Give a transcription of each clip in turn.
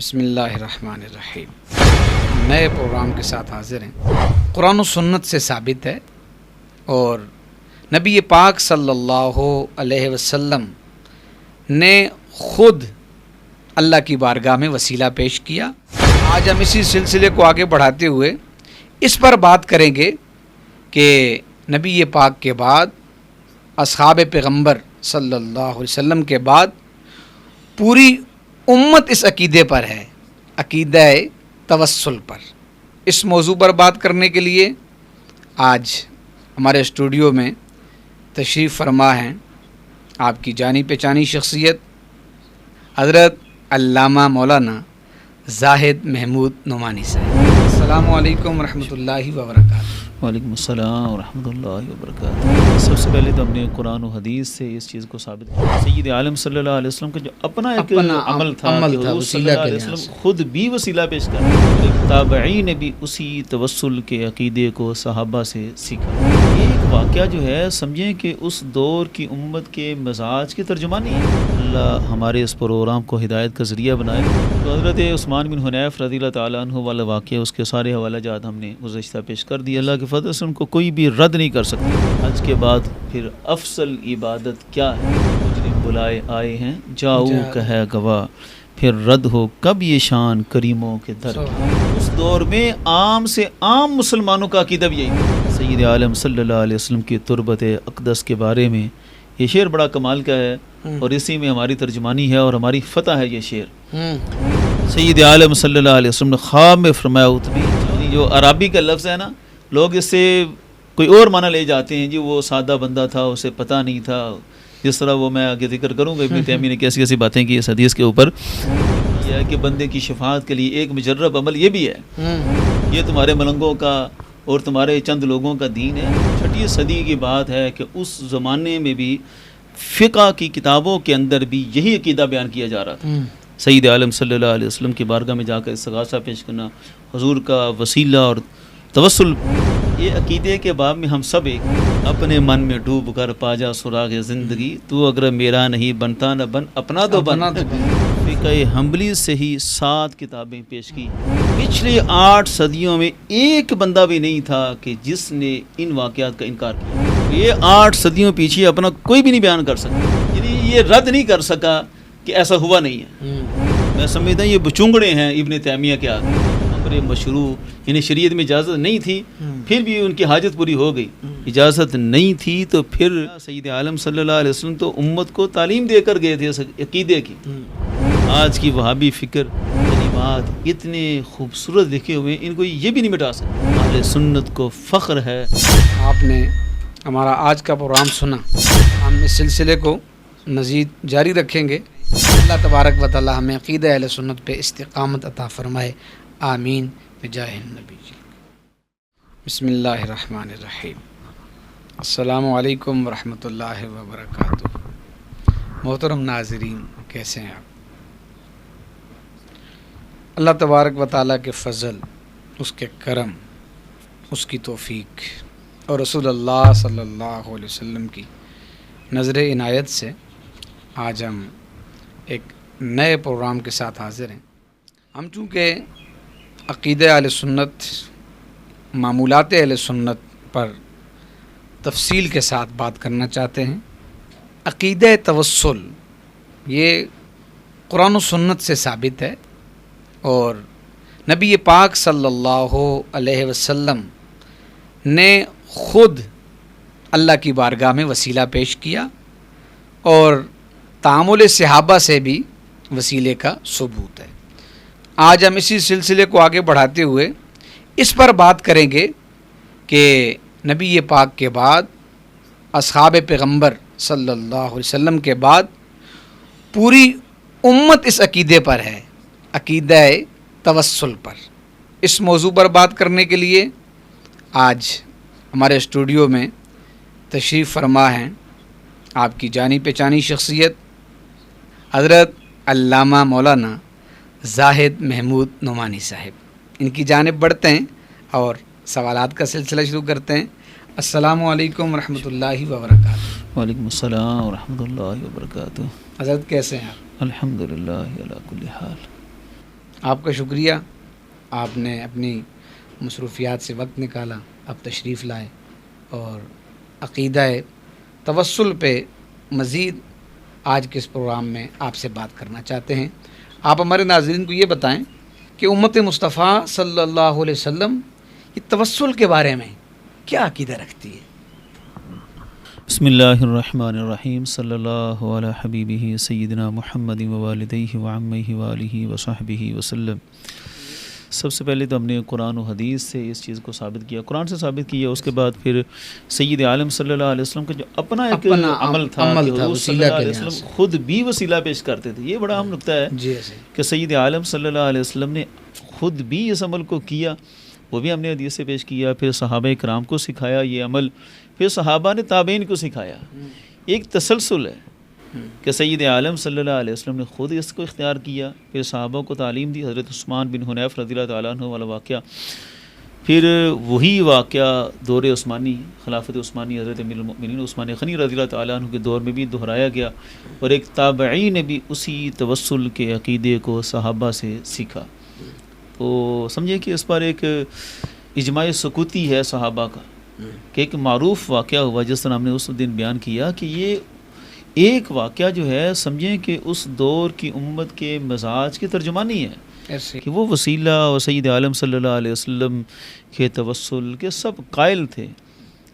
بسم اللہ الرحمن الرحیم۔ نئے پروگرام کے ساتھ حاضر ہیں۔ قرآن و سنت سے ثابت ہے اور نبی پاک صلی اللہ علیہ وسلم نے خود اللہ کی بارگاہ میں وسیلہ پیش کیا۔ آج ہم اسی سلسلے کو آگے بڑھاتے ہوئے اس پر بات کریں گے کہ نبی پاک کے بعد، اصحاب پیغمبر صلی اللہ علیہ وسلم کے بعد پوری امت اس عقیدے پر ہے، عقیدہ توسل پر۔ اس موضوع پر بات کرنے کے لیے آج ہمارے اسٹوڈیو میں تشریف فرما ہیں آپ کی جانی پہچانی شخصیت حضرت علامہ مولانا زاہد محمود نعمانی صاحب۔ السلام علیکم ورحمۃ اللہ وبرکاتہ۔ وعلیکم السلام ورحمۃ اللہ وبرکاتہ۔ سب سے پہلے تو ہم نے قرآن و حدیث سے اس چیز کو ثابت کیا، سید عالم صلی اللہ علیہ وسلم کا جو اپنا ایک عمل تھا کہ حضور صلی اللہ علیہ وسلم خود بھی وسیلہ پیش کر، تابعین نے بھی اسی توسل کے عقیدے کو صحابہ سے سیکھا۔ ایک واقعہ جو ہے سمجھیں کہ اس دور کی امت کے مزاج کی ترجمانی ہے۔ اللہ ہمارے اس پروگرام کو ہدایت کا ذریعہ بنائے۔ تو حضرت عثمان بن حنیف رضی اللہ تعالیٰ عنہ والا واقعہ، اس کے سارے حوالہ جات ہم نے گزشتہ پیش کر دی۔ اللہ کے فضل سے ان کو کوئی بھی رد نہیں کر سکتا۔ حج کے بعد پھر افضل عبادت کیا ہے؟ مجرم بلائے آئے ہیں جاؤ کہے گواہ، پھر رد ہو کب یہ شان کریموں کے در کی۔ اس دور میں عام سے عام مسلمانوں کا عقیدہ بھی یہی تھا۔ سید عالم صلی اللہ علیہ وسلم کی تربت اقدس کے بارے میں یہ شعر بڑا کمال کا ہے اور اسی میں ہماری ترجمانی ہے اور ہماری فتح ہے۔ یہ شعر سید عالم صلی اللہ علیہ وسلم نے خواب میں فرمایا اتبی، جو عربی کا لفظ ہے نا، لوگ اس سے کوئی اور معنی لے جاتے ہیں، جی وہ سادہ بندہ تھا، اسے پتہ نہیں تھا، جس طرح وہ میں آگے ذکر کروں گا ابن تیمیہ نے کیسی کیسی باتیں کی اس حدیث کے اوپر۔ یہ ہے کہ بندے کی شفاعت کے لیے ایک مجرب عمل یہ بھی ہے، یہ تمہارے ملنگوں کا اور تمہارے چند لوگوں کا دین ہے۔ 6 صدی کی بات ہے کہ اس زمانے میں بھی فقہ کی کتابوں کے اندر بھی یہی عقیدہ بیان کیا جا رہا تھا۔ سید عالم صلی اللہ علیہ وسلم کی بارگاہ میں جا کر استغاثہ پیش کرنا، حضور کا وسیلہ اور توسل، یہ عقیدے کے باب میں ہم سب ایک اپنے من میں ڈوب کر پا جا سراغ زندگی، تو اگر میرا نہیں بنتا نہ بن اپنا تو بن۔ فقہ حنبلی سے ہی 7 کتابیں پیش کی۔ پچھلے 8 صدیوں میں ایک بندہ بھی نہیں تھا کہ جس نے ان واقعات کا انکار کیا۔ یہ 8 صدیوں پیچھے اپنا کوئی بھی نہیں بیان کر سکتا، یعنی یہ رد نہیں کر سکا کہ ایسا ہوا نہیں ہے۔ میں سمجھتا ہوں یہ بچونگڑے ہیں ابن تیمیہ کے آگے۔ امر مشروع یعنی شریعت میں اجازت نہیں تھی، پھر بھی ان کی حاجت پوری ہو گئی۔ اجازت نہیں تھی تو پھر سید عالم صلی اللہ علیہ وسلم تو امت کو تعلیم دے کر گئے تھے اس عقیدے کی۔ آج کی وہابی فکر کلمات اتنے خوبصورت لکھے ہوئے، ان کو یہ بھی نہیں مٹا سکتے۔ اہل سنت کو فخر ہے۔ آپ نے ہمارا آج کا پروگرام سنا، ہم اس سلسلے کو مزید جاری رکھیں گے۔ اللہ تبارک و تعالی ہمیں عقیدہ اہل سنت پہ استقامت عطا فرمائے، آمین بجاہ النبی۔ بسم اللہ الرحمن الرحیم۔ السلام علیکم ورحمۃ اللہ وبرکاتہ۔ محترم ناظرین، کیسے ہیں آپ؟ اللہ تبارک و تعالیٰ کے فضل، اس کے کرم، اس کی توفیق اور رسول اللہ صلی اللہ علیہ وسلم کی نظر عنایت سے آج ہم ایک نئے پروگرام کے ساتھ حاضر ہیں۔ ہم چونکہ عقیدہ اہل سنت، معمولات اہل سنت پر تفصیل کے ساتھ بات کرنا چاہتے ہیں۔ عقیدہ توسل یہ قرآن و سنت سے ثابت ہے اور نبی پاک صلی اللہ علیہ وسلم نے خود اللہ کی بارگاہ میں وسیلہ پیش کیا اور تعامل صحابہ سے بھی وسیلے کا ثبوت ہے۔ آج ہم اسی سلسلے کو آگے بڑھاتے ہوئے اس پر بات کریں گے کہ نبی پاک کے بعد، اصحاب پیغمبر صلی اللہ علیہ وسلم کے بعد پوری امت اس عقیدے پر ہے، عقیدہ توسل پر۔ اس موضوع پر بات کرنے کے لیے آج ہمارے اسٹوڈیو میں تشریف فرما ہیں آپ کی جانی پہچانی شخصیت حضرت علامہ مولانا زاہد محمود نعمانی صاحب۔ ان کی جانب بڑھتے ہیں اور سوالات کا سلسلہ شروع کرتے ہیں۔ السلام علیکم ورحمۃ اللہ وبرکاتہ۔ وعلیکم السلام ورحمۃ اللہ وبرکاتہ۔ حضرت کیسے ہیں آپ؟ الحمدللہ علی کل حال۔ آپ کا شکریہ، آپ نے اپنی مصروفیات سے وقت نکالا، آپ تشریف لائے اور عقیدہ توسل پہ مزید آج کے اس پروگرام میں آپ سے بات کرنا چاہتے ہیں۔ آپ ہمارے ناظرین کو یہ بتائیں کہ امت مصطفیٰ صلی اللہ علیہ وسلم یہ توسل کے بارے میں کیا عقیدہ رکھتی ہے؟ بسم اللہ الرحمن الرحیم، صلی اللہ علی حبیبہ سیدنا محمد ووالدیہ وعمہ وآلہ وصحبہ وسلم۔ سب سے پہلے تو ہم نے قرآن و حدیث سے اس چیز کو ثابت کیا، قرآن سے ثابت کیا، اس کے بعد پھر سید عالم صلی اللہ علیہ وسلم کا جو اپنا ایک عمل تھا کہ حضور صلی اللہ علیہ وسلم خود بھی وسیلہ پیش کرتے تھے۔ یہ بڑا اہم نکتہ ہے کہ سید عالم صلی اللہ علیہ وسلم نے خود بھی اس عمل کو کیا، وہ بھی ہم نے حدیث سے پیش کیا، پھر صحابہ کرام کو سکھایا یہ عمل، پھر صحابہ نے تابعین کو سکھایا۔ ایک تسلسل ہے کہ سید عالم صلی اللہ علیہ وسلم نے خود اس کو اختیار کیا، پھر صحابہ کو تعلیم دی، حضرت عثمان بن حنیف رضی اللہ تعالیٰ عنہ والا واقعہ، پھر وہی واقعہ دور عثمانی، خلافت عثمانی، حضرت امیر المؤمنین عثمان غنی رضی اللہ تعالیٰ عنہ کے دور میں بھی دہرایا گیا، اور ایک تابعی نے بھی اسی توسل کے عقیدے کو صحابہ سے سیکھا۔ تو سمجھے کہ اس پر ایک اجماع سکوتی ہے صحابہ کا، کہ ایک معروف واقعہ ہوا جس طرح ہم نے اس دن بیان کیا کہ یہ ایک واقعہ جو ہے سمجھیں کہ اس دور کی امت کے مزاج کی ترجمانی ہے، کہ وہ وسیلہ اور سید عالم صلی اللہ علیہ وسلم کے توسل کے سب قائل تھے،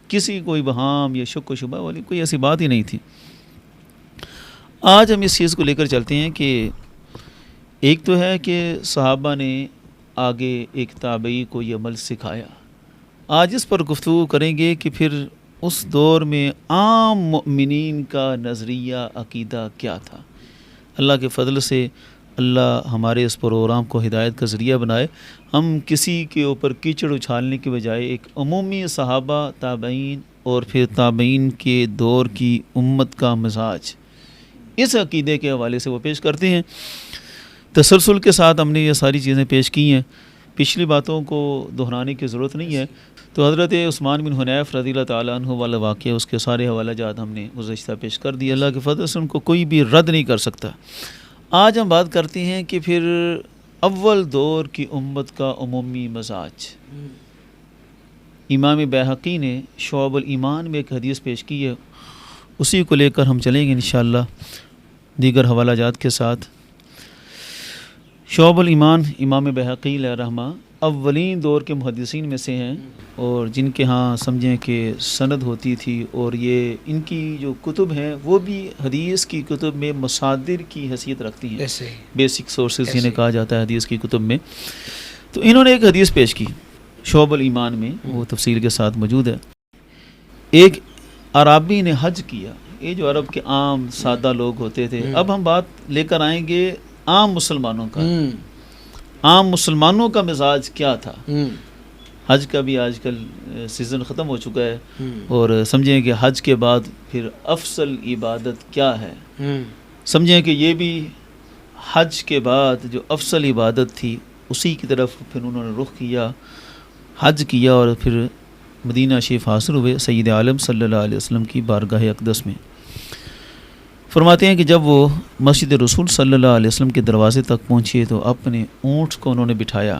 کسی کوئی بہام یا شک و شبہ والی کوئی ایسی بات ہی نہیں تھی۔ آج ہم اس چیز کو لے کر چلتے ہیں کہ ایک تو ہے کہ صحابہ نے آگے ایک تابعی کو یہ عمل سکھایا، آج اس پر گفتگو کریں گے کہ پھر اس دور میں عام مؤمنین کا نظریہ عقیدہ کیا تھا۔ اللہ کے فضل سے اللہ ہمارے اس پروگرام کو ہدایت کا ذریعہ بنائے، ہم کسی کے اوپر کیچڑ اچھالنے کے بجائے ایک عمومی صحابہ، تابعین اور پھر تابعین کے دور کی امت کا مزاج اس عقیدے کے حوالے سے وہ پیش کرتے ہیں۔ تسلسل کے ساتھ ہم نے یہ ساری چیزیں پیش کی ہیں، پچھلی باتوں کو دہرانے کی ضرورت نہیں ہے۔ تو حضرت عثمان بن حنیف رضی اللہ تعالیٰ عنہ والا واقعہ، اس کے سارے حوالہ جات ہم نے گزشتہ پیش کر دی، اللہ کے فضل سے ان کو کوئی بھی رد نہیں کر سکتا۔ آج ہم بات کرتے ہیں کہ پھر اول دور کی امت کا عمومی مزاج۔ امام بیہقی نے شعب الایمان میں ایک حدیث پیش کی ہے، اسی کو لے کر ہم چلیں گے انشاءاللہ دیگر حوالہ جات کے ساتھ۔ شعب الایمان امام بیہقی علیہ رحمہ اولین دور کے محدثین میں سے ہیں، اور جن کے ہاں سمجھیں کہ سند ہوتی تھی، اور یہ ان کی جو کتب ہیں وہ بھی حدیث کی کتب میں مصادر کی حیثیت رکھتی ہیں، بیسک سورسز جنہیں کہا جاتا ہے حدیث کی کتب میں۔ تو انہوں نے ایک حدیث پیش کی شعب الایمان میں، وہ تفصیل کے ساتھ موجود ہے۔ ایک عرابی نے حج کیا، یہ جو عرب کے عام سادہ لوگ ہوتے تھے، اب ہم بات لے کر آئیں گے عام مسلمانوں کا، عام مسلمانوں کا مزاج کیا تھا۔ حج کا بھی آج کل سیزن ختم ہو چکا ہے، اور سمجھیں کہ حج کے بعد پھر افضل عبادت کیا ہے، سمجھیں کہ یہ بھی حج کے بعد جو افضل عبادت تھی اسی کی طرف پھر انہوں نے رخ کیا، حج کیا، اور پھر مدینہ شریف حاصل ہوئے سید عالم صلی اللہ علیہ وسلم کی بارگاہ اقدس میں۔ فرماتے ہیں کہ جب وہ مسجد رسول صلی اللہ علیہ وسلم کے دروازے تک پہنچے تو اپنے اونٹ کو انہوں نے بٹھایا،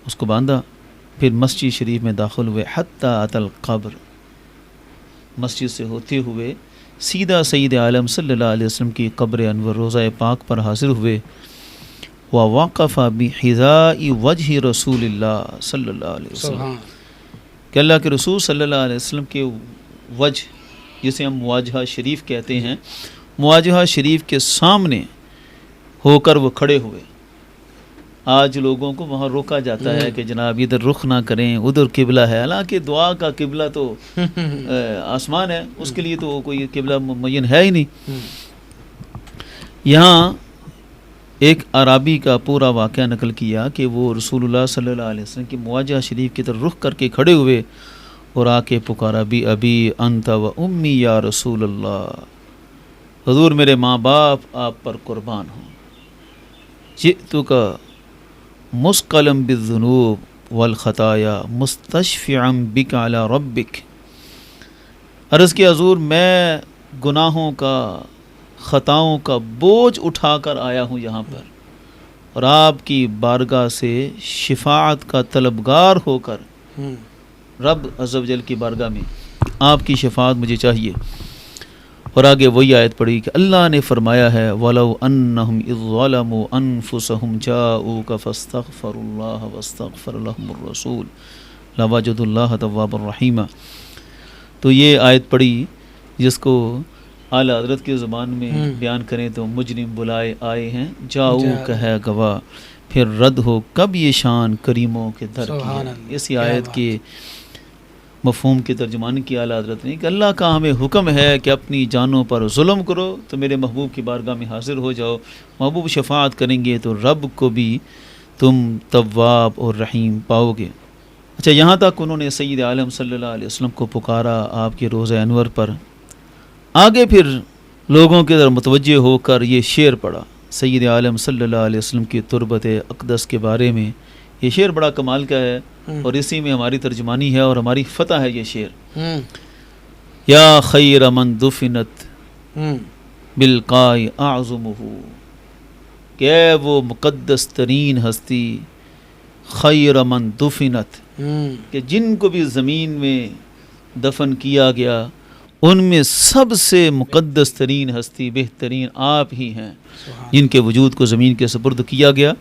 اس کو باندھا، پھر مسجد شریف میں داخل ہوئے، حتی اتی القبر، مسجد سے ہوتے ہوئے سیدھا سید عالم صلی اللہ علیہ وسلم کی قبر انور روضہ پاک پر حاضر ہوئے، وَوَقَفَ بِحِذَاءِ وَجْهِ رسول اللہ صلی اللہ علیہ وسلم، کہ اللہ کے رسول صلی اللہ علیہ وسلم کے وجہ، جسے ہم مواجہہ شریف کہتے ہیں، مواجہہ شریف کے سامنے ہو کر وہ کھڑے ہوئے۔ آج لوگوں کو وہاں روکا جاتا ہے کہ جناب ادھر رخ نہ کریں، ادھر قبلہ ہے، حالانکہ دعا کا قبلہ تو آسمان ہے، اس کے لیے تو کوئی قبلہ معین ہے ہی نہیں۔ یہاں ایک عرابی کا پورا واقعہ نقل کیا کہ وہ رسول اللہ صلی اللہ علیہ وسلم کی مواجہہ شریف کی طرف رخ کر کے کھڑے ہوئے اور آ کے پکارا، بھی ابی انت و امی یا رسول اللہ، حضور میرے ماں باپ آپ پر قربان ہوں، جئتک مسقلا بالذنوب والخطایا مستشفعا بک علی ربک، عرض کہ حضور میں گناہوں کا، خطاؤں کا بوجھ اٹھا کر آیا ہوں یہاں پر، اور آپ کی بارگاہ سے شفاعت کا طلبگار ہو کر رب عز و جل کی بارگاہ میں آپ کی شفاعت مجھے چاہیے۔ اور آگے وہی آیت پڑھی کہ اللہ نے فرمایا ہے وَلَوْ أَنَّهُمْ إِذْ ظَلَمُوا أَنفُسَهُمْ جَاءُوكَ فَاسْتَغْفَرُوا اللَّهَ وَاسْتَغْفَرَ لَهُمُ الرَّسُولُ لَوَجَدُوا اللَّهَ تَوَّابًا رَحِيمًا۔ تو یہ آیت پڑھی جس کو اعلیٰ حضرت کی زبان میں بیان کریں تو مجرم بلائے آئے ہیں جاؤ ہے گواہ، پھر رد ہو کب یہ شان کریموں کے در کی ہے۔ اسی آیت کے مفہوم کے ترجمان کی اعلیٰ حضرت نے کہ اللہ کا ہمیں حکم ہے کہ اپنی جانوں پر ظلم کرو تو میرے محبوب کی بارگاہ میں حاضر ہو جاؤ، محبوب شفاعت کریں گے تو رب کو بھی تم تواب اور رحیم پاؤ گے۔ اچھا، یہاں تک انہوں نے سید عالم صلی اللہ علیہ وسلم کو پکارا آپ کے روزہ انور پر۔ آگے پھر لوگوں کے در متوجہ ہو کر یہ شعر پڑھا سید عالم صلی اللہ علیہ وسلم کی تربت اقدس کے بارے میں۔ یہ شعر بڑا کمال کا ہے اور اسی میں ہماری ترجمانی ہے اور ہماری فتح ہے یہ شعر۔ یا خیر من دفنت بالقاء اعظمہ، کہ اے وہ مقدس ترین ہستی خیر من دفنت، کہ جن کو بھی زمین میں دفن کیا گیا ان میں سب سے مقدس ترین ہستی بہترین آپ ہی ہیں جن کے وجود کو زمین کے سپرد کیا گیا۔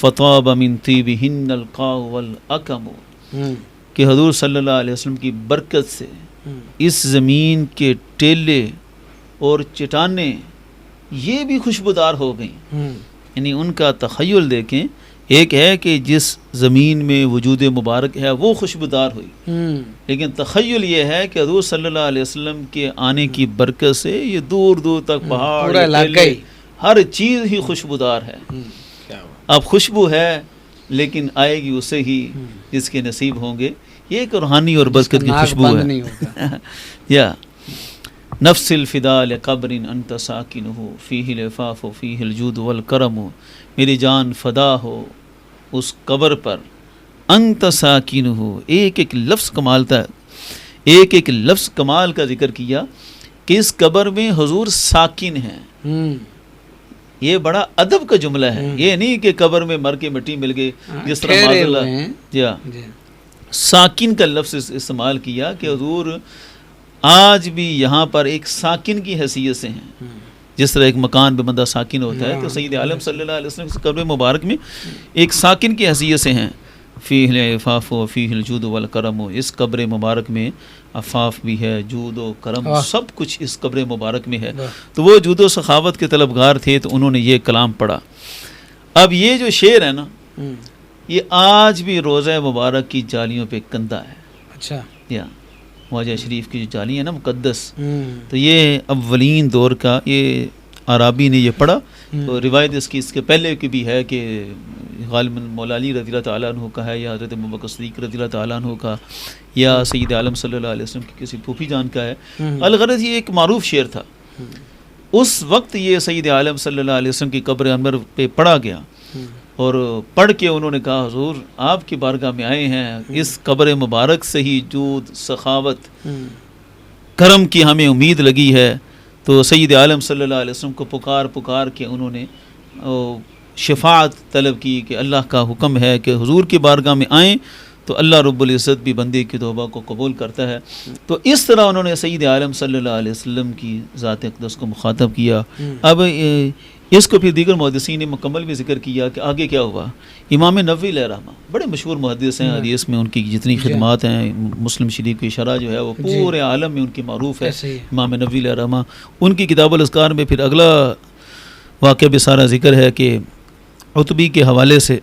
فطاب من طیبہن القاء والاکم، کہ حضور صلی اللہ علیہ وسلم کی برکت سے اس زمین کے ٹیلے اور چٹانیں یہ بھی خوشبودار ہو گئیں۔ یعنی ان کا تخیل دیکھیں، ایک ہے کہ جس زمین میں وجود مبارک ہے وہ خوشبودار ہوئی، لیکن تخیل یہ ہے کہ حضور صلی اللہ علیہ وسلم کے آنے کی برکت سے یہ دور دور تک پہاڑ ٹیلے ہر چیز ہی خوشبودار ہے۔ اب خوشبو ہے لیکن آئے گی اسے ہی جس کے نصیب ہوں گے، یہ ایک روحانی اور برکت کی خوشبو ہے۔ یا نفس الفدا لقبر انت ساکنہ فیہ العفاف فیہ الجود والکرم، میری جان فدا ہو اس قبر پر انت ساکنہ، ایک ایک لفظ کمال تھا، ایک ایک لفظ کمال کا ذکر کیا کہ اس قبر میں حضور ساکن ہیں۔ یہ بڑا ادب کا جملہ ہے، یہ نہیں کہ قبر میں مر کے مٹی مل گئی جس طرح معاذ اللہ ساکن کا لفظ استعمال کیا کہ حضور آج بھی یہاں پر ایک ساکن کی حیثیت سے ہیں، جس طرح ایک مکان پہ بندہ ساکن ہوتا ہے تو سید عالم صلی اللہ علیہ وسلم قبر مبارک میں ایک ساکن کی حیثیت سے ہیں۔ فیہ العفاف و فیہ الجود والکرم، اس قبر مبارک میں عفاف بھی ہے، جود و کرم سب کچھ اس قبر مبارک میں ہے۔ تو وہ جود و سخاوت کے طلبگار تھے تو انہوں نے یہ کلام پڑھا۔ اب یہ جو شعر ہے نا یہ آج بھی روضہ مبارک کی جالیوں پہ کندہ ہے۔ اچھا، یا خواجہ شریف کی جو جالی ہے نا مقدس، تو یہ اولین دور کا یہ عرابی نے یہ پڑھا۔ تو روایت اس کے پہلے کی بھی ہے کہ غالباً مولا علی رضی اللہ تعالیٰ عنہ کا ہے، یا حضرت ابوبکر صدیق رضی اللہ تعالیٰ عنہ کا، یا سید عالم صلی اللہ علیہ وسلم کی کسی پھوپھی جان کا ہے۔ الغرض یہ ایک معروف شعر تھا، اس وقت یہ سید عالم صلی اللہ علیہ وسلم کی قبر انور پہ پڑھا گیا اور پڑھ کے انہوں نے کہا حضور آپ کی بارگاہ میں آئے ہیں، اس قبر مبارک سے ہی جود سخاوت کرم کی ہمیں امید لگی ہے۔ تو سید عالم صلی اللہ علیہ وسلم کو پکار کے انہوں نے شفاعت طلب کی کہ اللہ کا حکم ہے کہ حضور کی بارگاہ میں آئیں تو اللہ رب العزت بھی بندے کی توبہ کو قبول کرتا ہے۔ تو اس طرح انہوں نے سید عالم صلی اللہ علیہ وسلم کی ذات اقدس کو مخاطب کیا۔ اب اس کو پھر دیگر محدثین نے مکمل بھی ذکر کیا کہ آگے کیا ہوا۔ امام نووی علیہ رحمہ بڑے مشہور محدث ہیں، حدیث میں ان کی جتنی خدمات ہیں، مسلم شریف کی شرح جو ہے وہ پورے عالم میں ان کی معروف ہے۔ امام نووی علیہ رحمہ ان کی کتاب الاذکار میں پھر اگلا واقعہ بھی سارا ذکر ہے کہ عتبی کے حوالے سے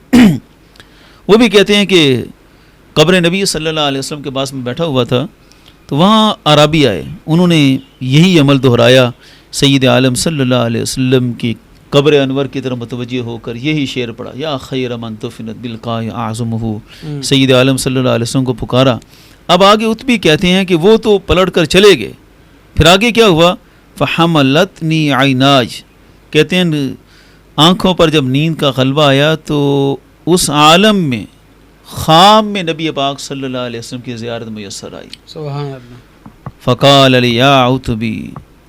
وہ بھی کہتے ہیں کہ قبر نبی صلی اللہ علیہ وسلم کے پاس میں بیٹھا ہوا تھا تو وہاں عرابی آئے، انہوں نے یہی عمل دہرایا، سید عالم صلی اللہ علیہ وسلم کی قبر انور کی طرف متوجہ ہو کر یہی شعر پڑھا، یا خیر من دفنت بالقاء اعظمہ، سید عالم صلی اللہ علیہ وسلم کو پکارا۔ اب آگے عتبی کہتے ہیں کہ وہ تو پلٹ کر چلے گئے، پھر آگے کیا ہوا، فحملتنی عیناج، کہتے ہیں آنکھوں پر جب نیند کا غلبہ آیا تو اس عالم میں خواب میں نبی پاک صلی اللہ علیہ وسلم کی زیارت میسر آئی۔ سبحان اللہ۔ فقال علی یا عتبی،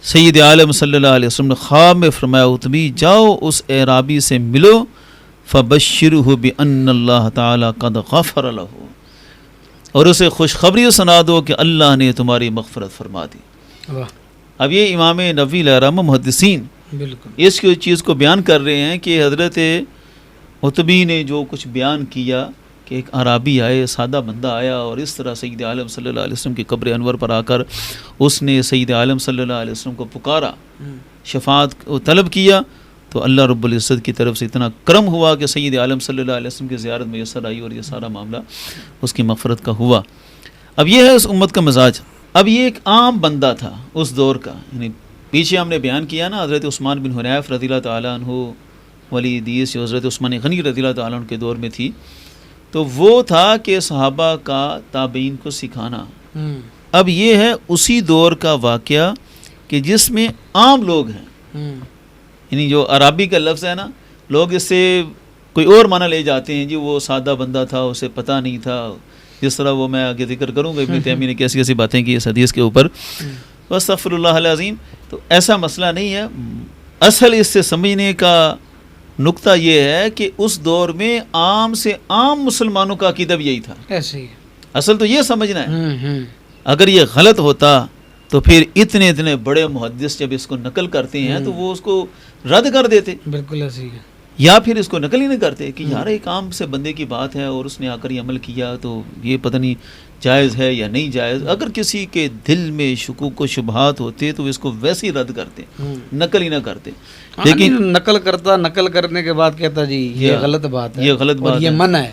سید عالم صلی اللہ علیہ وسلم نے خواب میں فرمایا عتبی جاؤ اس اعرابی سے ملو فبشرہ بأن اللہ تعالی قد غفر لہ، اور اسے خوشخبری سنا دو کہ اللہ نے تمہاری مغفرت فرما دی۔ واہ، اب یہ امام نووی علیہ الرحمہ محدثین بالکل اس کی چیز کو بیان کر رہے ہیں کہ حضرت عتبی نے جو کچھ بیان کیا کہ ایک عرابی آئے، سادہ بندہ آیا، اور اس طرح سید عالم صلی اللہ علیہ وسلم کی قبر انور پر آ کر اس نے سید عالم صلی اللہ علیہ وسلم کو پکارا، شفاعت کو طلب کیا، تو اللہ رب العزت کی طرف سے اتنا کرم ہوا کہ سید عالم صلی اللہ علیہ وسلم کی زیارت میسر آئی، اور یہ سارا معاملہ اس کی مغفرت کا ہوا۔ اب یہ ہے اس امت کا مزاج۔ اب یہ ایک عام بندہ تھا اس دور کا، یعنی پیچھے ہم نے بیان کیا نا حضرت عثمان بن حنیف رضی اللہ تعالیٰ عنہ، ولی حدیث حضرت عثمان غنی رضی اللہ تعالیٰ عنہ کے دور میں تھی، تو وہ تھا کہ صحابہ کا تابعین کو سکھانا۔ اب یہ ہے اسی دور کا واقعہ کہ جس میں عام لوگ ہیں، یعنی جو عرابی کا لفظ ہے نا، لوگ اس سے کوئی اور معنی لے جاتے ہیں، جی وہ سادہ بندہ تھا، اسے پتہ نہیں تھا، جس طرح وہ میں آگے ذکر کروں گا ابن تیمیہ نے کیسی کیسی باتیں کی اس حدیث کے اوپر، استغفر اللہ العظیم۔ تو ایسا مسئلہ نہیں ہے، اصل اس سے سمجھنے کا نقطہ یہ ہے کہ اس دور میں عام سے عام مسلمانوں کا عقیدہ بھی یہی تھا۔ ایسے ہی اصل تو یہ سمجھنا ہے، اگر یہ غلط ہوتا تو پھر اتنے بڑے محدث جب اس کو نقل کرتے ہیں تو وہ اس کو رد کر دیتے، بالکل ایسے ہی ہے، یا پھر اس کو نقل ہی نہیں کرتے کہ یار ایک عام سے بندے کی بات ہے اور اس نے آ کر یہ عمل کیا تو یہ پتہ نہیں جائز ہے یا نہیں جائز۔ اگر کسی کے دل میں شکوک و شبہات ہوتے تو اس کو ویسے ہی رد کرتے، نقل ہی نہ کرتے۔ لیکن نقل کرنے کے بعد کہتا جی یہ غلط بات ہے، یہ غلط بات یہ منع ہے،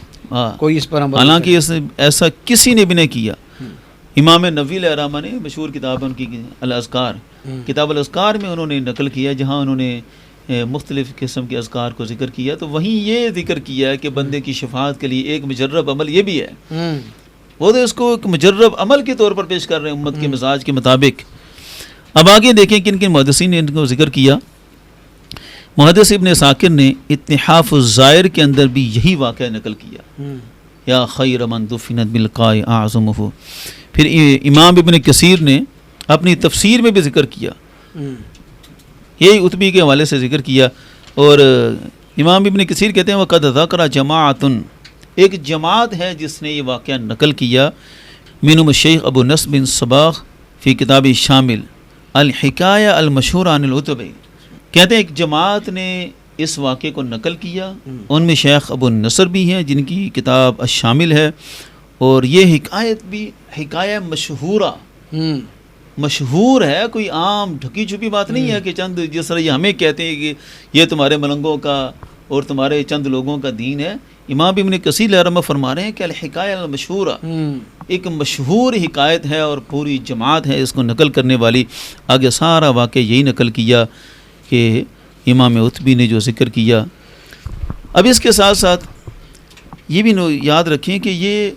کوئی اس پر حالانکہ ایسا کسی نے بھی نہیں کیا۔ امام نووی علیہ الرحمہ نے مشہور کتاب ان کی الاذکار، کتاب الاذکار میں انہوں نے نقل کیا، جہاں انہوں نے مختلف قسم کے اذکار کو ذکر کیا، تو وہیں یہ ذکر کیا ہے کہ بندے کی شفاعت کے لیے ایک مجرب عمل یہ بھی ہے، وہ تو اس کو ایک مجرب عمل کے طور پر پیش کر رہے ہیں امت کے مزاج کے مطابق۔ اب آگے دیکھیں کن کن محدثین نے ان کو ذکر کیا۔ محدث ابن ساکر نے اتحاف الزائر کے اندر بھی یہی واقعہ نقل کیا، یا خیر من دفنت بالقاء اعظمہ۔ پھر امام ابن کثیر نے اپنی تفسیر میں بھی ذکر کیا، یہی عتبی کے حوالے سے ذکر کیا، اور امام ابن کثیر کہتے ہیں وقد ذکر جماعت، ایک جماعت ہے جس نے یہ واقعہ نقل کیا، منہم الشیخ ابو نصر بن صباغ فی کتاب شامل الحکایہ المشہور عن العتبی، کہتے ہیں ایک جماعت نے اس واقعے کو نقل کیا، ان میں شیخ ابو نصر بھی ہیں جن کی کتاب الشامل ہے، اور یہ حکایت بھی حکایہ مشہورہ، مشہور ہے، کوئی عام ڈھکی چھپی بات نہیں ہے کہ چند جس طرح یہ ہمیں کہتے ہیں کہ یہ تمہارے ملنگوں کا اور تمہارے چند لوگوں کا دین ہے۔ امام ابن کثیر علیہ رحمہ فرما رہے ہیں کہ الحکایہ المشہورہ ایک مشہور حکایت ہے، اور پوری جماعت ہے اس کو نقل کرنے والی۔ آگے سارا واقعہ یہی نقل کیا کہ امام عتبی نے جو ذکر کیا۔ اب اس کے ساتھ ساتھ یہ بھی یاد رکھیں کہ یہ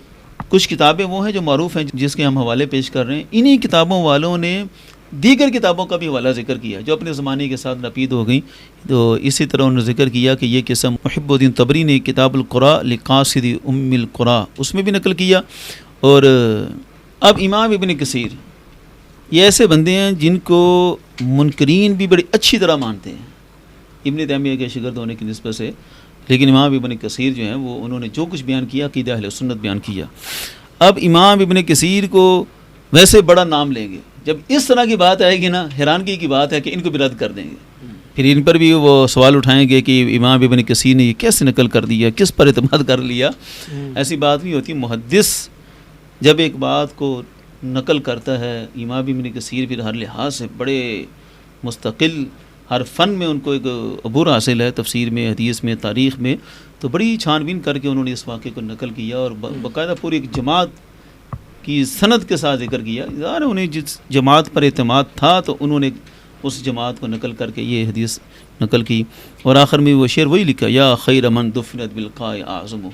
کچھ کتابیں وہ ہیں جو معروف ہیں جس کے ہم حوالے پیش کر رہے ہیں، انہی کتابوں والوں نے دیگر کتابوں کا بھی حوالہ ذکر کیا جو اپنے زمانے کے ساتھ نپید ہو گئیں۔ تو اسی طرح انہوں نے ذکر کیا کہ یہ قسم محب الدین طبری نے کتاب القراء لقاصد ام القراء اس میں بھی نقل کیا۔ اور اب امام ابن کثیر یہ ایسے بندے ہیں جن کو منکرین بھی بڑی اچھی طرح مانتے ہیں ابن تیمیہ کے شاگرد ہونے کی نسبت سے، لیکن امام ابن کثیر جو ہیں وہ انہوں نے جو کچھ بیان کیا عقیدہ اہل سنت بیان کیا۔ اب امام ابن کثیر کو ویسے بڑا نام لیں گے، جب اس طرح کی بات آئے گی نا حیرانگی کی بات ہے کہ ان کو بھی رد کر دیں گے، پھر ان پر بھی وہ سوال اٹھائیں گے کہ امام ابن کثیر نے یہ کیسے نقل کر دیا، کس پر اعتماد کر لیا۔ ایسی بات نہیں ہوتی، محدث جب ایک بات کو نقل کرتا ہے، امام ابن کثیر پھر ہر لحاظ سے بڑے مستقل، ہر فن میں ان کو ایک عبور حاصل ہے، تفسیر میں، حدیث میں، تاریخ میں، تو بڑی چھان بین کر کے انہوں نے اس واقعے کو نقل کیا اور باقاعدہ پوری ایک جماعت کی سند کے ساتھ ذکر کیا۔ ظاہر انہیں جس جماعت پر اعتماد تھا تو انہوں نے اس جماعت کو نقل کر کے یہ حدیث نقل کی، اور آخر میں وہ شعر وہی لکھا، یا خیر من دفنت بالقاء اعظمہ،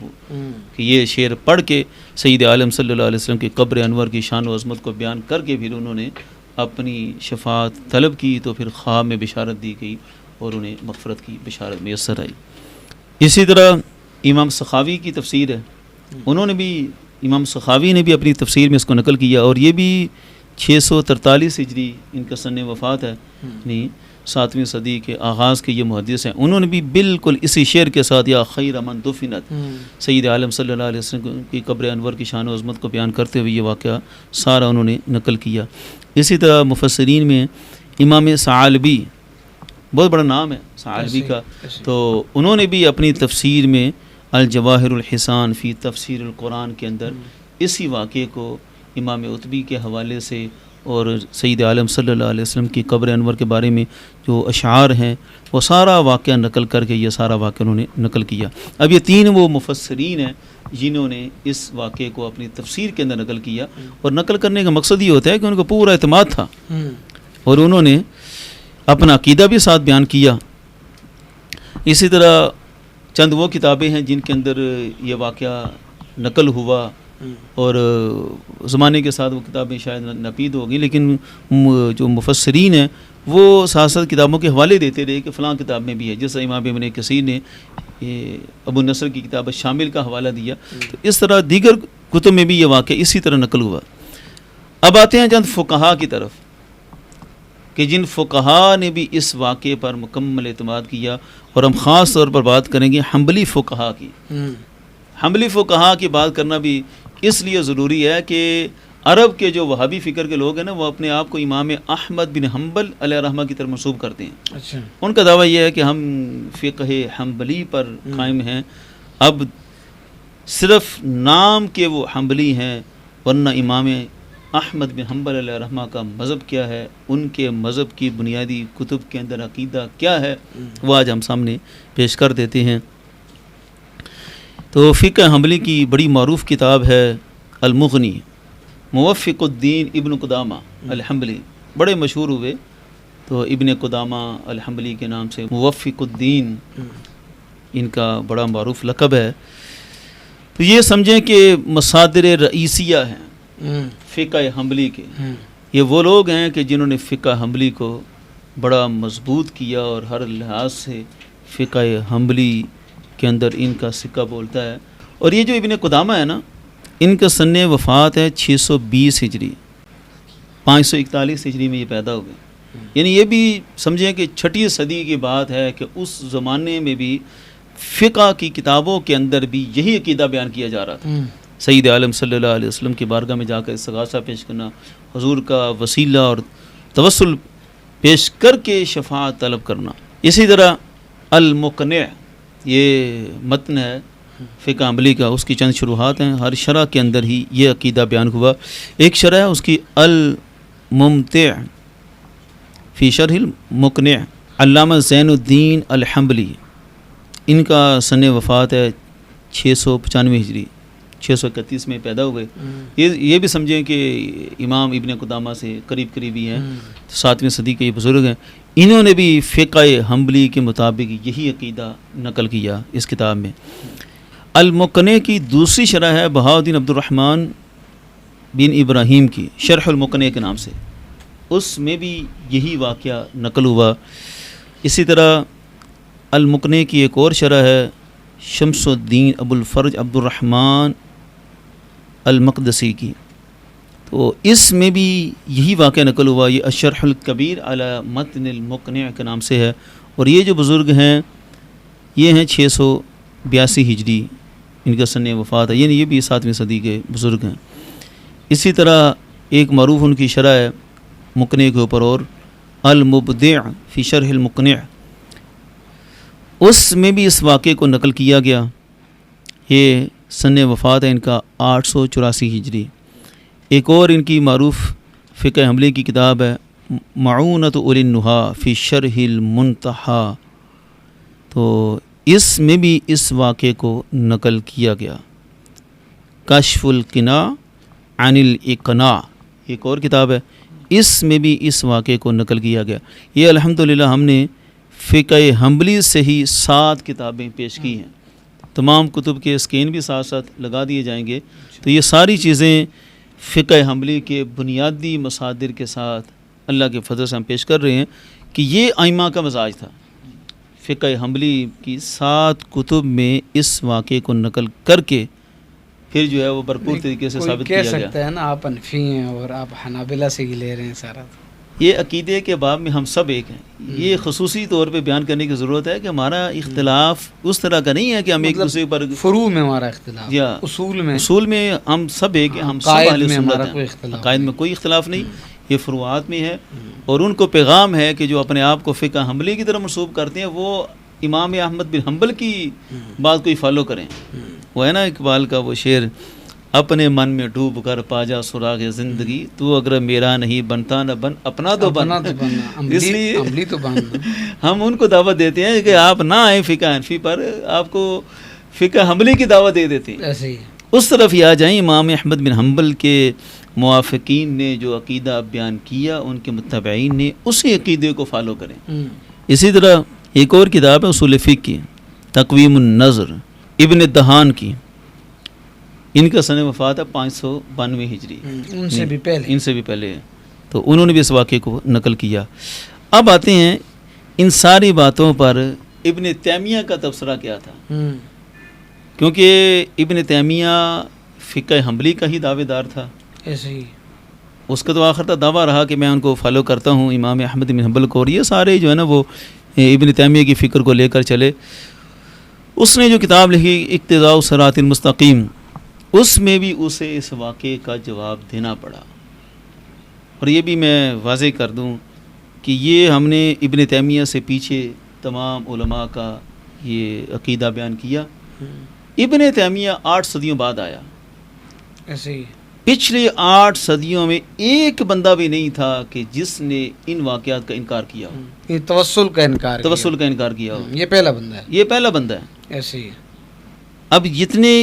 کہ یہ شعر پڑھ کے سید عالم صلی اللہ علیہ وسلم کی قبر انور کی شان و عظمت کو بیان کر کے پھر انہوں نے اپنی شفاعت طلب کی، تو پھر خواب میں بشارت دی گئی اور انہیں مغفرت کی بشارت میسر آئی۔ اسی طرح امام سخاوی کی تفسیر ہے، انہوں نے بھی، امام سخاوی نے بھی اپنی تفسیر میں اس کو نقل کیا، اور یہ بھی 643 ہجری ان کا سن وفات ہے، نہیں 7ویں صدی کے آغاز کے یہ محدث ہیں، انہوں نے بھی بالکل اسی شعر کے ساتھ یا خیر من دفنت سید عالم صلی اللہ علیہ وسلم کی قبر انور کی شان و عظمت کو بیان کرتے ہوئے یہ واقعہ سارا انہوں نے نقل کیا۔ اسی طرح مفسرین میں امام ثعلبی، بہت بڑا نام ہے ثعلبی کا، تو انہوں نے بھی اپنی تفسیر میں الجواہر الحسان فی تفسیر القرآن کے اندر اسی واقعے کو امام عتبی کے حوالے سے اور سید عالم صلی اللہ علیہ وسلم کی قبر انور کے بارے میں جو اشعار ہیں وہ سارا واقعہ نقل کر کے یہ سارا واقعہ انہوں نے نقل کیا۔ اب یہ 3 وہ مفسرین ہیں جنہوں نے اس واقعے کو اپنی تفسیر کے اندر نقل کیا، اور نقل کرنے کا مقصد یہ ہوتا ہے کہ ان کو پورا اعتماد تھا اور انہوں نے اپنا عقیدہ بھی ساتھ بیان کیا۔ اسی طرح چند وہ کتابیں ہیں جن کے اندر یہ واقعہ نقل ہوا، اور زمانے کے ساتھ وہ کتابیں شاید ناپید ہو گئیں، لیکن جو مفسرین ہیں وہ ساتھ ساتھ کتابوں کے حوالے دیتے رہے کہ فلاں کتاب میں بھی ہے، جیسا امام ابن کثیر نے ابو نصر کی کتاب شامل کا حوالہ دیا، تو اس طرح دیگر کتب میں بھی یہ واقعہ اسی طرح نقل ہوا۔ اب آتے ہیں چند فقہا کی طرف کہ جن فقہا نے بھی اس واقعے پر مکمل اعتماد کیا، اور ہم خاص طور پر بات کریں گے حنبلی فقہا کی۔ حنبلی فقہا کی بات کرنا بھی اس لیے ضروری ہے کہ عرب کے جو وہابی فکر کے لوگ ہیں نا، وہ اپنے آپ کو امام احمد بن حنبل علیہ رحمہ کی طرف منسوب کرتے ہیں۔ اچھا، ان کا دعویٰ یہ ہے کہ ہم فقہ حنبلی پر قائم ہیں، اب صرف نام کے وہ حنبلی ہیں، ورنہ امام احمد بن حنبل علیہ رحمہ کا مذہب کیا ہے، ان کے مذہب کی بنیادی کتب کے اندر عقیدہ کیا ہے، وہ آج ہم سامنے پیش کر دیتے ہیں۔ تو فقہ حنبلی کی بڑی معروف کتاب ہے المغنی، موفق الدین ابن قدامہ الحنبلی بڑے مشہور ہوئے، تو ابن قدامہ الحنبلی کے نام سے موفق الدین ان کا بڑا معروف لقب ہے۔ تو یہ سمجھیں کہ مصادر رئیسیہ ہیں فقہ حنبلی کے، یہ وہ لوگ ہیں کہ جنہوں نے فقہ حنبلی کو بڑا مضبوط کیا، اور ہر لحاظ سے فقہ حنبلی کے اندر ان کا سکہ بولتا ہے۔ اور یہ جو ابن قدامہ ہے نا، ان کا سن وفات ہے 620 ہجری، 541 ہجری میں یہ پیدا ہو گئے، یعنی یہ بھی سمجھیں کہ 6 صدی کی بات ہے کہ اس زمانے میں بھی فقہ کی کتابوں کے اندر بھی یہی عقیدہ بیان کیا جا رہا تھا۔ سید عالم صلی اللہ علیہ وسلم کی بارگاہ میں جا کر استغاثہ پیش کرنا، حضور کا وسیلہ اور توسل پیش کر کے شفاعت طلب کرنا۔ اسی طرح المقنع، یہ متن ہے فقہ حنبلی کا، اس کی چند شروحات ہیں، ہر شرح کے اندر ہی یہ عقیدہ بیان ہوا۔ ایک شرح ہے اس کی الممتع فی شرح المقنع، علامہ زین الدین الحنبلی، ان کا سن وفات ہے 695 ہجری، 631 میں پیدا ہوئے۔ یہ بھی سمجھیں کہ امام ابن قدامہ سے قریبی ہیں، 7ویں صدی کے یہ بزرگ ہیں۔ انہوں نے بھی فقہ حنبلی کے مطابق یہی عقیدہ نقل کیا اس کتاب میں۔ المقنع کی دوسری شرح ہے بہاؤالدین عبد الرحمن بن ابراہیم کی، شرح المقنع کے نام سے، اس میں بھی یہی واقعہ نقل ہوا۔ اسی طرح المقنع کی ایک اور شرح ہے شمس الدین ابو الفرج عبد الرحمن المقدسی کی، تو اس میں بھی یہی واقعہ نقل ہوا۔ یہ الشرح الکبیر علی متن المقنع کے نام سے ہے، اور یہ جو بزرگ ہیں یہ ہیں 682 ہجری ان کا سن وفات ہے، یعنی یہ بھی 7ویں صدی کے بزرگ ہیں۔ اسی طرح ایک معروف ان کی شرح ہے مقنع کے اوپر، اور المبدع فی شرح المقنع، اس میں بھی اس واقعے کو نقل کیا گیا۔ یہ سن وفات ہے ان کا 884 ہجری۔ ایک اور ان کی معروف فقہ حنبلی کی کتاب ہے معونۃ اولی النہا فی شرح المنتہا، تو اس میں بھی اس واقعے کو نقل کیا گیا۔ کشف القناع عن الاقناع ایک اور کتاب ہے، اس میں بھی اس واقعے کو نقل کیا گیا۔ یہ الحمدللہ ہم نے فقہ حنبلی سے ہی 7 کتابیں پیش کی ہیں، تمام کتب کے اسکین بھی ساتھ ساتھ لگا دیے جائیں گے۔ تو یہ ساری چیزیں فقہ حنبلی کے بنیادی مصادر کے ساتھ اللہ کے فضل سے ہم پیش کر رہے ہیں کہ یہ ائمہ کا مزاج تھا، فقہ حنبلی کی 7 کتب میں اس واقعے کو نقل کر کے پھر جو ہے وہ بھرپور طریقے سے ثابت کیا گیا۔ کہہ سکتے ہیں نا آپ حنفی ہیں اور آپ حنابلہ سے ہی لے رہے ہیں سارا۔ یہ عقیدے کے باب میں ہم سب ایک ہیں. یہ خصوصی طور پہ بیان کرنے کی ضرورت ہے کہ ہمارا اختلاف اس طرح کا نہیں ہے کہ ہم ایک دوسرے پر فروع میں ہمارا اختلاف، یا اصول میں ہم سب ایک ہیں، ہم سب اہل سنت ہیں، عقائد میں کوئی اختلاف نہیں، یہ فروعات میں ہے. اور ان کو پیغام ہے کہ جو اپنے آپ کو فقہ حنبلی کی طرف منسوب کرتے ہیں وہ امام احمد بن حنبل کی بات کو ہی فالو کریں. وہ ہے نا اقبال کا وہ شعر، اپنے من میں ڈوب کر پا جا سراغ زندگی، تو اگر میرا نہیں بنتا نہ بن اپنا تو بن. اس لیے ہم ان کو دعوت دیتے ہیں کہ آپ نہ آئیں فقہ حنفی پر، آپ کو فقہ حنبلی کی دعوت دے دیتے ہیں، اس طرف ہی آ جائیں. امام احمد بن حنبل کے موافقین نے جو عقیدہ بیان کیا، ان کے متبعین نے اسی عقیدے کو فالو کریں. اسی طرح ایک اور کتاب ہے اصول فقہ کی، تقویم النظر، ابن دہان کی، ان کا سن وفات ہے 592 ہجری، ان سے بھی پہلے ہے. تو انہوں نے بھی اس واقعے کو نقل کیا. اب آتے ہیں ان ساری باتوں پر ابن تیمیہ کا تبصرہ کیا تھا، کیونکہ ابن تیمیہ فقہ حنبلی کا ہی دعوے دار تھا. اس کا تو آخر تک دعویٰ رہا کہ میں ان کو فالو کرتا ہوں، امام احمد بن حنبل کو، اور یہ سارے جو ہے نا وہ ابن تیمیہ کی فکر کو لے کر چلے. اس نے جو کتاب لکھی اقتداء الصراط المستقیم، اس میں بھی اسے اس واقعے کا جواب دینا پڑا. اور یہ بھی میں واضح کر دوں کہ یہ ہم نے ابن تیمیہ سے پیچھے تمام علماء کا یہ عقیدہ بیان کیا. ابن تیمیہ 8 صدیوں بعد آیا. پچھلے 8 صدیوں میں ایک بندہ بھی نہیں تھا کہ جس نے ان واقعات کا انکار کیا ہو، یہ توسل کا انکار کیا ہو. یہ پہلا بندہ ہے. ایسے ہی اب جتنے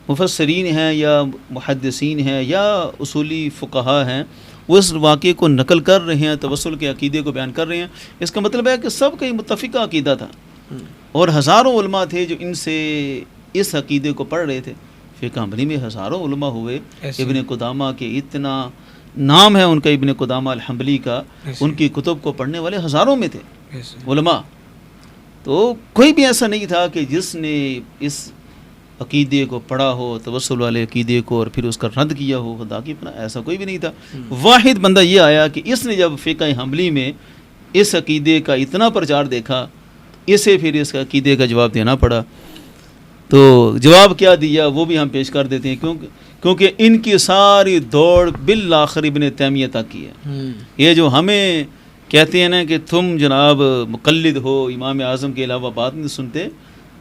مفسرین ہیں یا محدثین ہیں یا اصولی فقہا ہیں، وہ اس واقعے کو نقل کر رہے ہیں، توسل کے عقیدے کو بیان کر رہے ہیں. اس کا مطلب ہے کہ سب کا متفقہ عقیدہ تھا، اور ہزاروں علماء تھے جو ان سے اس عقیدے کو پڑھ رہے تھے. فقہ حنبلی میں ہزاروں علماء ہوئے. ابن قدامہ کے اتنا نام ہے ان کا، ابن قدامہ الحنبلی کا، ان کی کتب کو پڑھنے والے ہزاروں میں تھے علماء. تو کوئی بھی ایسا نہیں تھا کہ جس نے اس عقیدے کو پڑھا ہو، توسل والے عقیدے کو، اور پھر اس کا رد کیا ہو. خدا کی پناہ ایسا کوئی بھی نہیں تھا. واحد بندہ یہ آیا کہ اس نے جب فقہ حنبلی میں اس عقیدے کا اتنا پرچار دیکھا، اسے پھر اس عقیدے کا جواب دینا پڑا. تو جواب کیا دیا وہ بھی ہم پیش کر دیتے ہیں، کیونکہ ان کی ساری دوڑ بالآخر ابن تیمیہ تک کی ہے. یہ جو ہمیں کہتے ہیں نا کہ تم جناب مقلد ہو، امام اعظم کے علاوہ بات نہیں سنتے،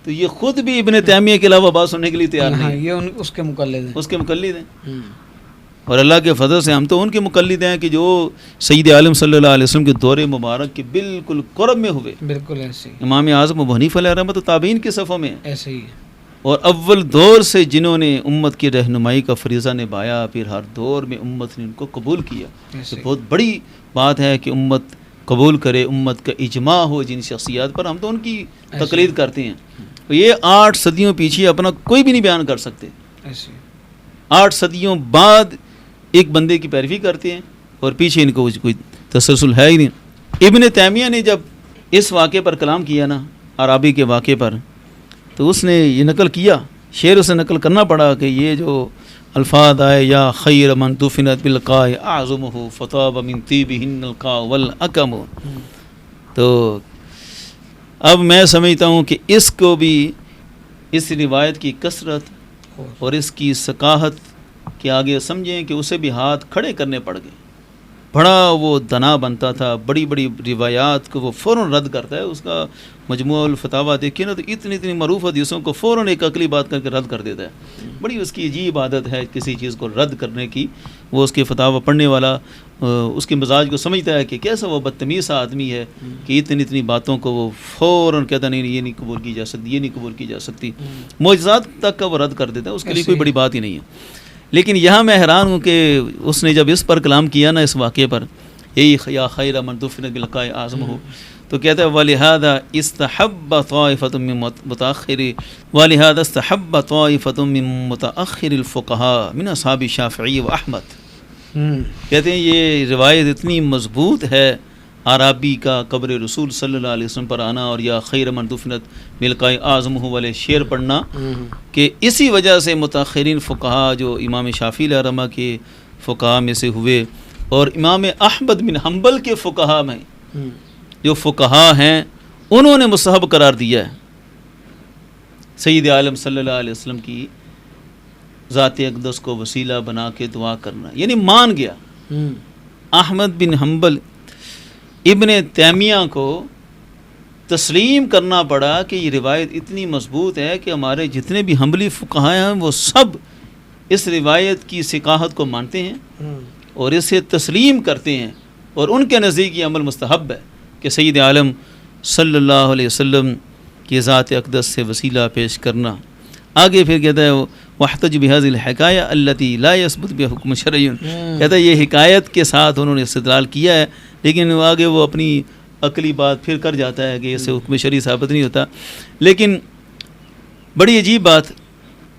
تو یہ خود بھی ابن تیمیہ کے علاوہ بات سننے کے لیے تیار نہیں. یہ اس کے مقلد ہیں. اور اللہ کے فضل سے ہم تو ان کے مقلد ہیں کہ جو سید عالم صلی اللہ علیہ وسلم کے دور مبارک کے بالکل قرب میں ہوئے. بالکل ایسے ہی امام اعظم ابو حنیفہ علیہ رحمۃ تابعین کے صفوں میں ایسے ہی، اور اول دور سے جنہوں نے امت کی رہنمائی کا فریضہ نبھایا، پھر ہر دور میں امت نے ان کو قبول کیا. یہ بہت بڑی بات ہے کہ امت قبول کرے، امت کا اجماع ہو جن شخصیات پر. ہم تو ان کی تقلید کرتے ہیں. یہ 8 صدیوں پیچھے اپنا کوئی بھی نہیں بیان کر سکتے. 8 صدیوں بعد ایک بندے کی پیروی کرتے ہیں، اور پیچھے ان کو کوئی تسلسل ہے ہی نہیں. ابن تیمیہ نے جب اس واقعے پر کلام کیا نا، عرابی کے واقعے پر، تو اس نے یہ نقل کیا، شعر اسے نقل کرنا پڑا کہ یہ جو الفاظ آئے، یا خیر من دفنت بالقاء اعظمہ فطاب من طیبہن القاء والاکم. تو اب میں سمجھتا ہوں کہ اس کو بھی اس روایت کی کثرت اور اس کی ثقافت کے آگے سمجھیں کہ اسے بھی ہاتھ کھڑے کرنے پڑ گئے. بڑا وہ دنا بنتا تھا، بڑی بڑی روایات کو وہ فوراً رد کرتا ہے. اس کا مجموعہ الفتاویٰ دیکھیے نا تو اتنی معروف حدیثوں کو فوراً ایک عقلی بات کر کے رد کر دیتا ہے. بڑی اس کی عجیب عادت ہے کسی چیز کو رد کرنے کی. وہ اس کے فتاویٰ پڑھنے والا اس کے مزاج کو سمجھتا ہے کہ کیسا وہ بدتمیز سا آدمی ہے کہ اتنی باتوں کو وہ فوراً کہتا نہیں یہ نہیں قبول کی جا سکتی، یہ نہیں قبول کی جا سکتی. معجزات تک کا وہ رد کر دیتا ہے، اس کے لیے کوئی بڑی بات ہی نہیں ہے. لیکن یہاں میں حیران ہوں کہ اس نے جب اس پر کلام کیا نا، اس واقعے پر، یہی یا خیر من دفنت بالقاء اعظمہ، تو کہتا ہے وَلِهَذَا اسْتَحَبَّ طَائِفَةٌ مِّن مُتَأَخِّرِ الْفُقَهَاءِ مِنْ أَصْحَابِ الشَّافِعِيِّ وَأَحْمَدَ. کہتے ہیں یہ روایت اتنی مضبوط ہے عرابی کا قبر رسول صلی اللہ علیہ وسلم پر آنا اور یا خیر من دفنت بالقاء اعظمہ والے شعر پڑھنا، کہ اسی وجہ سے متأخرین فقہا جو امام شافعی علیہ رحمہ کے فقہا میں سے ہوئے، اور امام احمد بن حنبل کے فقہا میں جو فقہا ہیں انہوں نے مستحب قرار دیا ہے سید عالم صلی اللہ علیہ وسلم کی ذات اقدس کو وسیلہ بنا کے دعا کرنا، یعنی مان گیا۔ احمد بن حنبل ابن تیمیہ کو تسلیم کرنا پڑا کہ یہ روایت اتنی مضبوط ہے کہ ہمارے جتنے بھی حنبلی فقہا ہیں وہ سب اس روایت کی ثقاحت کو مانتے ہیں اور اسے تسلیم کرتے ہیں، اور ان کے نزدیک یہ عمل مستحب ہے کہ سید عالم صلی اللہ علیہ وسلم کی ذات اقدس سے وسیلہ پیش کرنا۔ آگے پھر کہتا ہے وَاحْتَجُ بِهَذِهِ الْحِكَایَةِ الَّتِي لَا يَثْبُتُ بِهَا حُکْمٌ شَرْعِیٌّ، کہتا ہے یہ حکایت کے ساتھ انہوں نے استدلال کیا ہے، لیکن آگے وہ اپنی عقلی بات پھر کر جاتا ہے کہ اس سے حکم شرعی ثابت نہیں ہوتا۔ لیکن بڑی عجیب بات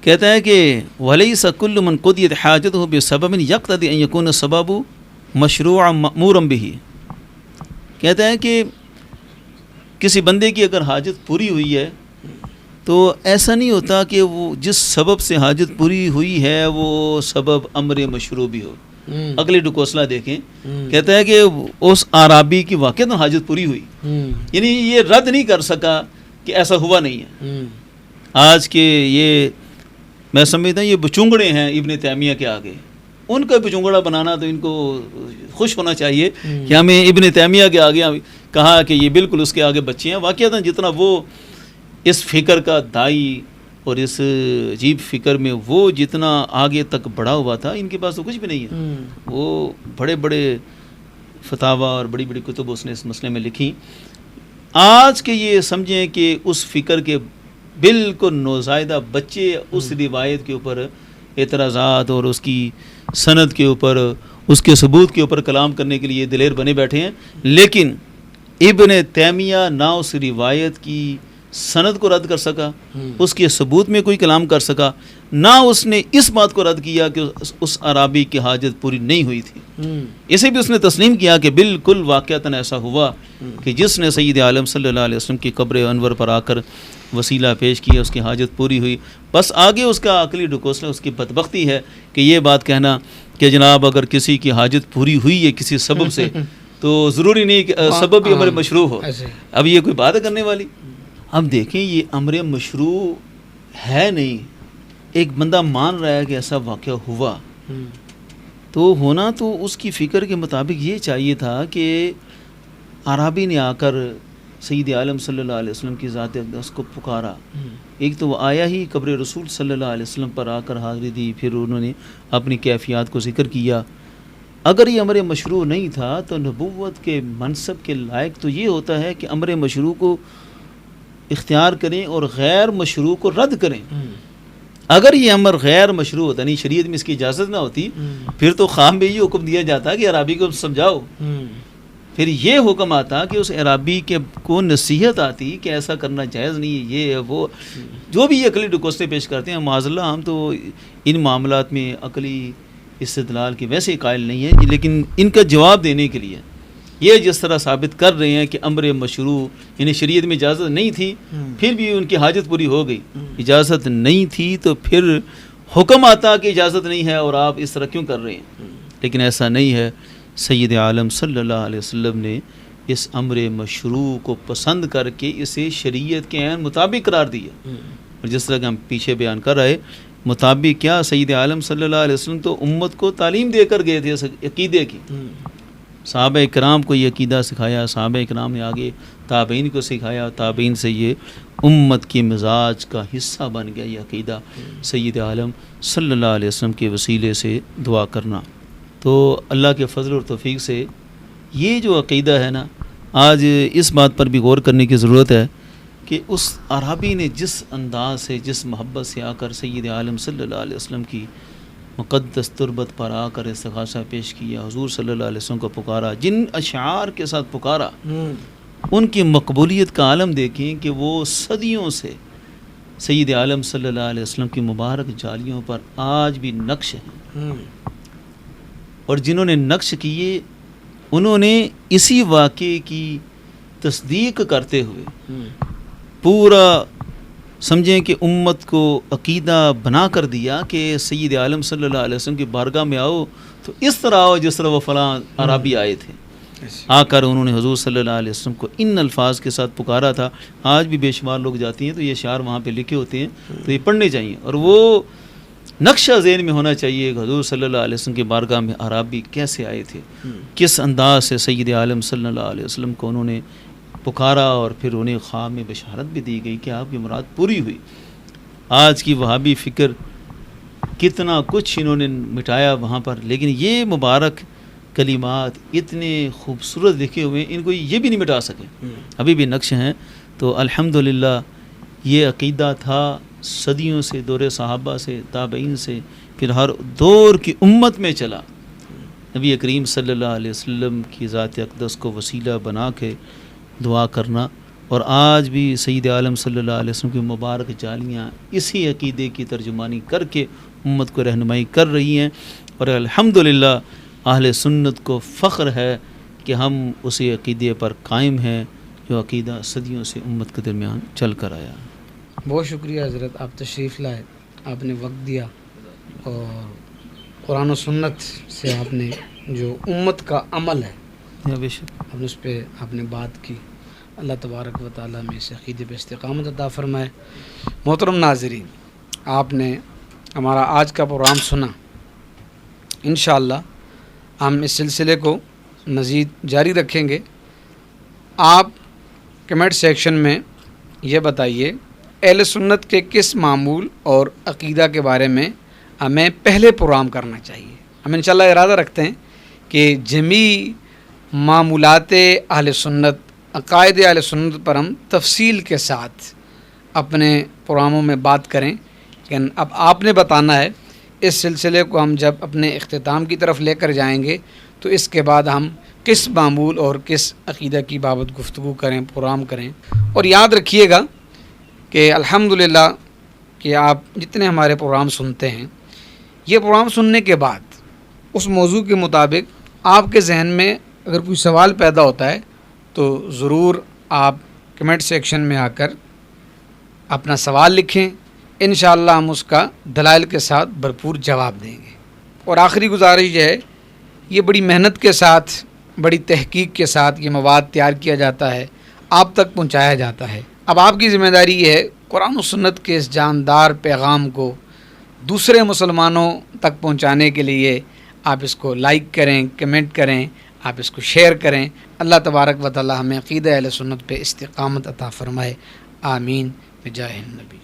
کہتا ہے کہ وَلَيْسَ كُلُّ مَنْ قُضِيَتْ حَاجَتُهُ بِسَبَبٍ يَقْتَضِي أَنْ يَكُونَ السَّبَبُ مَشْرُوعًا مَأْمُورًا بِهِ، کہتا ہے کہ کسی بندے کی اگر حاجت پوری ہوئی ہے تو ایسا نہیں ہوتا کہ وہ جس سبب سے حاجت پوری ہوئی ہے وہ سبب امر مشروع بھی ہو۔ اگلی ڈکوسلا دیکھیں، کہتا ہے کہ اس عرابی کی واقعہ حاجت پوری ہوئی، یعنی یہ رد نہیں کر سکا کہ ایسا ہوا نہیں ہے۔ آج کے یہ میں سمجھتا ہوں یہ بچونگڑے ہیں ابن تیمیہ کے آگے، ان کا بچونگڑا بنانا تو ان کو خوش ہونا چاہیے کہ ہمیں ابن تیمیہ کے آگے کہا کہ یہ بالکل اس کے آگے بچے ہیں۔ واقعہ جتنا وہ اس فکر کا دائی اور اس عجیب فکر میں وہ جتنا آگے تک بڑھا ہوا تھا، ان کے پاس تو کچھ بھی نہیں ہے۔ وہ بڑے بڑے فتاویٰ اور بڑی بڑی کتب اس نے اس مسئلے میں لکھی۔ آج کے یہ سمجھیں کہ اس فکر کے بالکل نوزائیدہ بچے اس روایت کے اوپر اعتراضات اور اس کی سند کے اوپر، اس کے ثبوت کے اوپر کلام کرنے کے لیے دلیر بنے بیٹھے ہیں، لیکن ابن تیمیہ نہ اس روایت کی سند کو رد کر سکا، اس کے ثبوت میں کوئی کلام کر سکا، نہ اس نے اس بات کو رد کیا کہ اس عرابی کی حاجت پوری نہیں ہوئی تھی۔ اسے بھی اس نے تسلیم کیا کہ بالکل واقعتاً ایسا ہوا کہ جس نے سید عالم صلی اللہ علیہ وسلم کی قبر انور پر آ کر وسیلہ پیش کیا اس کی حاجت پوری ہوئی۔ بس آگے اس کا عقلی ڈھکوسلا، اس کی بدبختی ہے کہ یہ بات کہنا کہ جناب اگر کسی کی حاجت پوری ہوئی ہے کسی سبب سے تو ضروری نہیں کہ سبب بھی امر مشروع ہو۔ اب یہ کوئی بات کرنے والی؟ اب دیکھیں یہ امر مشروع ہے نہیں، ایک بندہ مان رہا ہے کہ ایسا واقعہ ہوا، تو ہونا تو اس کی فکر کے مطابق یہ چاہیے تھا کہ عرابی نے آ کر سید عالم صلی اللہ علیہ وسلم کی ذات اقدس کو پکارا۔ ایک تو وہ آیا ہی قبر رسول صلی اللہ علیہ وسلم پر آ کر حاضری دی، پھر انہوں نے اپنی کیفیات کو ذکر کیا۔ اگر یہ امر مشروع نہیں تھا تو نبوت کے منصب کے لائق تو یہ ہوتا ہے کہ امر مشروع کو اختیار کریں اور غیر مشروع کو رد کریں۔ اگر یہ امر غیر مشروع ہوتا، نہیں شریعت میں اس کی اجازت نہ ہوتی، پھر تو خام میں یہ حکم دیا جاتا کہ عرابی کو سمجھاؤ، پھر یہ حکم آتا کہ اس عرابی کے کو نصیحت آتی کہ ایسا کرنا جائز نہیں ہے، یہ وہ جو بھی یہ عقلی ڈکوستے پیش کرتے ہیں۔ معاذ اللہ ہم تو ان معاملات میں عقلی استدلال کے ویسے ہی قائل نہیں ہیں، لیکن ان کا جواب دینے کے لیے یہ جس طرح ثابت کر رہے ہیں کہ امر مشروع یعنی شریعت میں اجازت نہیں تھی، پھر بھی ان کی حاجت پوری ہو گئی۔ اجازت نہیں تھی تو پھر حکم آتا کہ اجازت نہیں ہے اور آپ اس طرح کیوں کر رہے ہیں؟ لیکن ایسا نہیں ہے۔ سید عالم صلی اللہ علیہ وسلم نے اس امر مشروع کو پسند کر کے اسے شریعت کے عین مطابق قرار دیا، اور جس طرح کہ ہم پیچھے بیان کر رہے مطابق کیا سید عالم صلی اللہ علیہ وسلم تو امت کو تعلیم دے کر گئے تھے اس عقیدے کی۔ صحابہ اکرام کو یہ عقیدہ سکھایا، صحابہ اکرام نے آگے تابعین کو سکھایا، تابعین سے یہ امت کی مزاج کا حصہ بن گیا یہ عقیدہ سید عالم صلی اللہ علیہ وسلم کے وسیلے سے دعا کرنا۔ تو اللہ کے فضل اور توفیق سے یہ جو عقیدہ ہے نا، آج اس بات پر بھی غور کرنے کی ضرورت ہے کہ اس عرابی نے جس انداز سے، جس محبت سے آ کر سید عالم صلی اللہ علیہ وسلم کی مقدس تربت پر آ کر استغاثہ پیش کیا، حضور صلی اللہ علیہ وسلم کو پکارا، جن اشعار کے ساتھ پکارا، ان کی مقبولیت کا عالم دیکھیں کہ وہ صدیوں سے سید عالم صلی اللہ علیہ وسلم کی مبارک جالیوں پر آج بھی نقش ہیں، اور جنہوں نے نقش کیے انہوں نے اسی واقعے کی تصدیق کرتے ہوئے پورا سمجھیں کہ امت کو عقیدہ بنا کر دیا کہ سید عالم صلی اللہ علیہ وسلم کی بارگاہ میں آؤ تو اس طرح آؤ جس طرح وہ فلاں عربی آئے تھے، آ کر انہوں نے حضور صلی اللہ علیہ وسلم کو ان الفاظ کے ساتھ پکارا تھا۔ آج بھی بے شمار لوگ جاتے ہیں تو یہ اشعار وہاں پہ لکھے ہوتے ہیں تو یہ پڑھنے چاہیے، اور وہ نقشہ ذہن میں ہونا چاہیے کہ حضور صلی اللہ علیہ وسلم کی بارگاہ میں عربی کیسے آئے تھے، کس انداز سے سید عالم صلی اللہ علیہ وسلم کو انہوں نے پکارا، اور پھر انہیں خواب میں بشارت بھی دی گئی کہ آپ کی مراد پوری ہوئی۔ آج کی وہابی فکر کتنا کچھ انہوں نے مٹایا وہاں پر، لیکن یہ مبارک کلمات اتنے خوبصورت لکھے ہوئے ان کو یہ بھی نہیں مٹا سکے، ابھی بھی نقش ہیں۔ تو الحمدللہ یہ عقیدہ تھا صدیوں سے، دور صحابہ سے، تابعین سے، پھر ہر دور کی امت میں چلا۔ نبی کریم صلی اللہ علیہ وسلم کی ذات اقدس کو وسیلہ بنا کے دعا کرنا، اور آج بھی سید عالم صلی اللہ علیہ وسلم کی مبارک جالیاں اسی عقیدے کی ترجمانی کر کے امت کو رہنمائی کر رہی ہیں، اور الحمدللہ اہل سنت کو فخر ہے کہ ہم اسی عقیدے پر قائم ہیں جو عقیدہ صدیوں سے امت کے درمیان چل کر آیا۔ بہت شکریہ حضرت، آپ تشریف لائے، آپ نے وقت دیا، اور قرآن و سنت سے آپ نے جو امت کا عمل ہے بے شک آپ نے اس پہ آپ نے بات کی۔ اللہ تبارک و تعالیٰ میں اس عقیدے پہ استقامت عطا فرمائے۔ محترم ناظرین، آپ نے ہمارا آج کا پروگرام سنا، انشاءاللہ ہم اس سلسلے کو مزید جاری رکھیں گے۔ آپ کمنٹ سیکشن میں یہ بتائیے اہل سنت کے کس معمول اور عقیدہ کے بارے میں ہمیں پہلے پروگرام کرنا چاہیے۔ ہم انشاءاللہ ارادہ رکھتے ہیں کہ جمیع معمولات اہل سنت، عقائد اہل سنت پر ہم تفصیل کے ساتھ اپنے پروگراموں میں بات کریں، لیکن اب آپ نے بتانا ہے اس سلسلے کو ہم جب اپنے اختتام کی طرف لے کر جائیں گے تو اس کے بعد ہم کس معمول اور کس عقیدہ کی بابت گفتگو کریں، پروگرام کریں۔ اور یاد رکھیے گا کہ الحمدللہ کہ آپ جتنے ہمارے پروگرام سنتے ہیں، یہ پروگرام سننے کے بعد اس موضوع کے مطابق آپ کے ذہن میں اگر کوئی سوال پیدا ہوتا ہے تو ضرور آپ کمنٹ سیکشن میں آ کر اپنا سوال لکھیں، انشاءاللہ ہم اس کا دلائل کے ساتھ بھرپور جواب دیں گے۔ اور آخری گزارش یہ ہے، یہ بڑی محنت کے ساتھ، بڑی تحقیق کے ساتھ یہ مواد تیار کیا جاتا ہے، آپ تک پہنچایا جاتا ہے۔ اب آپ کی ذمہ داری یہ ہے قرآن و سنت کے اس جاندار پیغام کو دوسرے مسلمانوں تک پہنچانے کے لیے آپ اس کو لائک کریں، کمنٹ کریں، آپ اس کو شیئر کریں۔ اللہ تبارک و تعالی ہمیں عقیدہ اہل سنت پہ استقامت عطا فرمائے، آمین بجاہ النبی۔